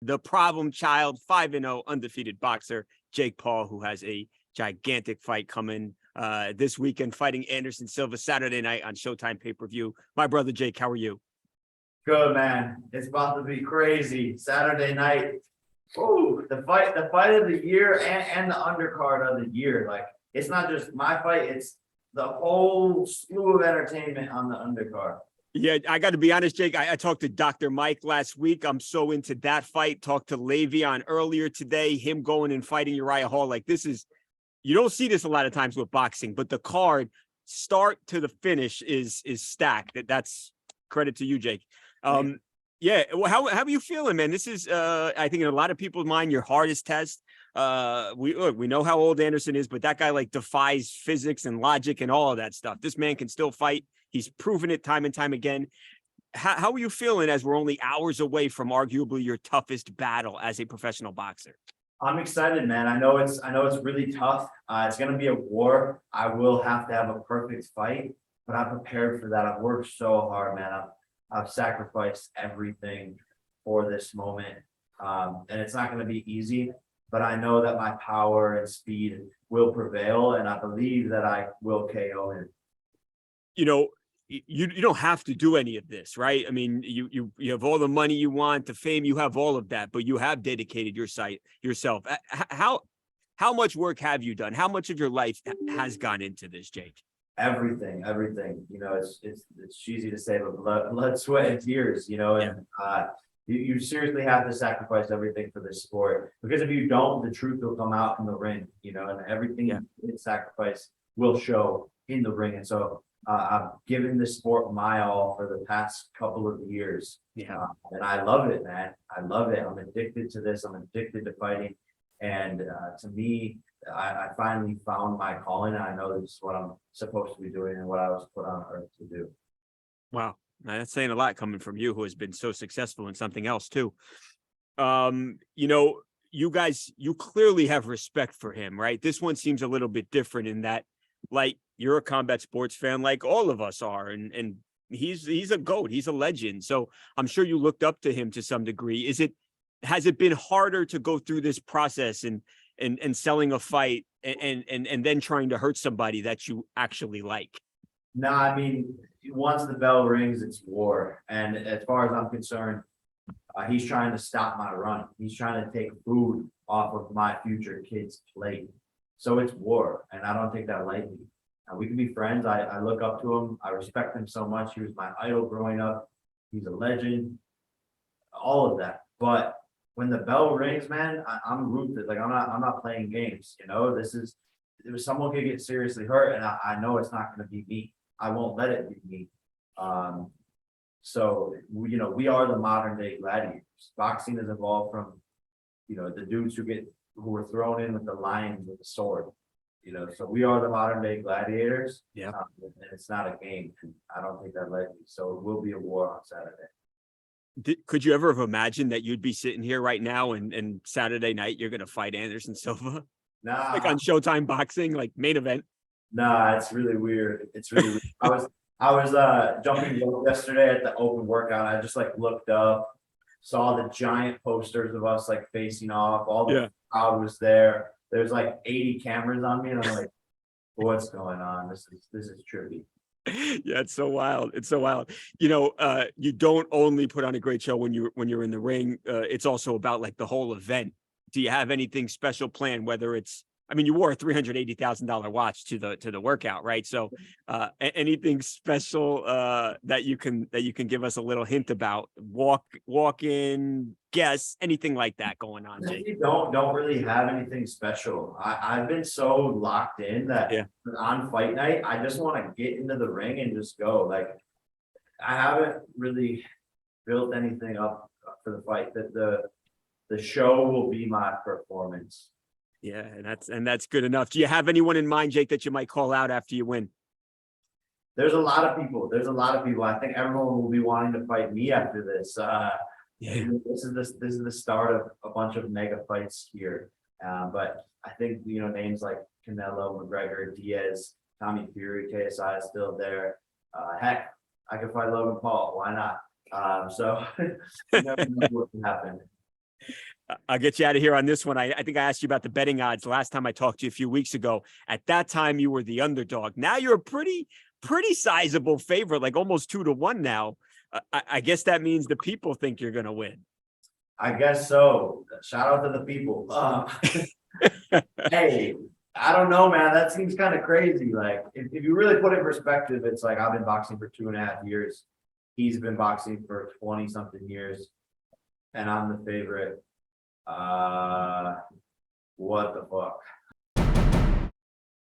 the problem child, 5-0 undefeated boxer, Jake Paul, who has a gigantic fight coming this weekend, fighting Anderson Silva Saturday night on Showtime pay-per-view. My brother Jake, how are you? Good, man. It's about to be crazy. Saturday night. Ooh, the fight of the year and the undercard of the year. Like, it's not just my fight, it's the whole slew of entertainment on the undercard. Yeah, I got to be honest, Jake. I talked to Dr. Mike last week. I'm so into that fight. Talked to Le'Veon earlier today, him going and fighting Uriah Hall. Like, this is, you don't see this a lot of times with boxing, but the card start to the finish is stacked. That's credit to you, Jake. Yeah. Well, how are you feeling, man? This is, I think in a lot of people's mind, your hardest test. We know how old Anderson is, but that guy like defies physics and logic and all of that stuff. This man can still fight. He's proven it time and time again. How are you feeling as we're only hours away from arguably your toughest battle as a professional boxer? I'm excited, man. I know it's really tough. It's gonna be a war. I will have to have a perfect fight, but I'm prepared for that. I've worked so hard, man. I've sacrificed everything for this moment. And it's not gonna be easy, but I know that my power and speed will prevail, and I believe that I will KO him. You know, you don't have to do any of this, right? I mean, you have all the money you want, the fame, you have all of that, but you have dedicated yourself. How much work have you done? How much of your life has gone into this, Jake? Everything. You know, it's cheesy to say, but blood, sweat, and tears. You know, and you seriously have to sacrifice everything for this sport, because if you don't, the truth will come out in the ring. You know, and everything you sacrifice will show in the ring. And so I've given this sport my all for the past couple of years. And I love it, man. I love it. I'm addicted to this. I'm addicted to fighting. And to me, I finally found my calling. And I know this is what I'm supposed to be doing and what I was put on earth to do. Wow. Now, that's saying a lot coming from you, who has been so successful in something else too. You know, you guys, you clearly have respect for him, right? This one seems a little bit different in that, like, you're a combat sports fan, like all of us are, and he's a GOAT, he's a legend. So I'm sure you looked up to him to some degree. Has it been harder to go through this process and selling a fight and then trying to hurt somebody that you actually like? No, I mean, once the bell rings, it's war. And as far as I'm concerned, he's trying to stop my run. He's trying to take food off of my future kid's plate. So it's war, and I don't take that lightly. We can be friends. I look up to him. I respect him so much. He was my idol growing up. He's a legend, all of that. But when the bell rings, man, I'm ruthless. Like, I'm not playing games. You know, someone could get seriously hurt, and I know it's not going to be me. I won't let it be me. So we are the modern day gladiators. Boxing has evolved from, the dudes who were thrown in with the lions with the sword. So we are the modern day gladiators. And it's not a game. I don't think that lightly. So it will be a war on Saturday. Could you ever have imagined that you'd be sitting here right now and Saturday night you're going to fight Anderson Silva? Nah. Like on Showtime Boxing, like main event? Nah, it's really weird. It's really weird. I was jumping rope yesterday at the open workout. I just looked up, saw the giant posters of us facing off. All the crowd was there. There's 80 cameras on me, and I'm like, what's going on? This is trippy. Yeah, it's so wild. It's so wild. You don't only put on a great show when you're in the ring. It's also about the whole event. Do you have anything special planned? Whether it's, I mean, you wore a $380,000 watch to the workout, right? So, anything special that you can give us a little hint about? Walk in, guess, anything like that going on, Jake? Don't really have anything special. I've been so locked in that on fight night, I just want to get into the ring and just go. I haven't really built anything up for the fight. The show will be my performance. Yeah, and that's good enough. Do you have anyone in mind, Jake, that you might call out after you win? There's a lot of people. I think everyone will be wanting to fight me after this. This is the start of a bunch of mega fights here. But I think names like Canelo, McGregor, Diaz, Tommy Fury, KSI is still there. Heck, I could fight Logan Paul. Why not? So you never know what can happen. I'll get you out of here on this one. I think I asked you about the betting odds last time I talked to you a few weeks ago. At that time, you were the underdog. Now you're a pretty sizable favorite, like almost 2-1 now. I guess that means the people think you're going to win. I guess so. Shout out to the people. Hey, I don't know, man. That seems kind of crazy. Like, if you really put it in perspective, it's like I've been boxing for 2.5 years. He's been boxing for 20 something years, and I'm the favorite. What the fuck?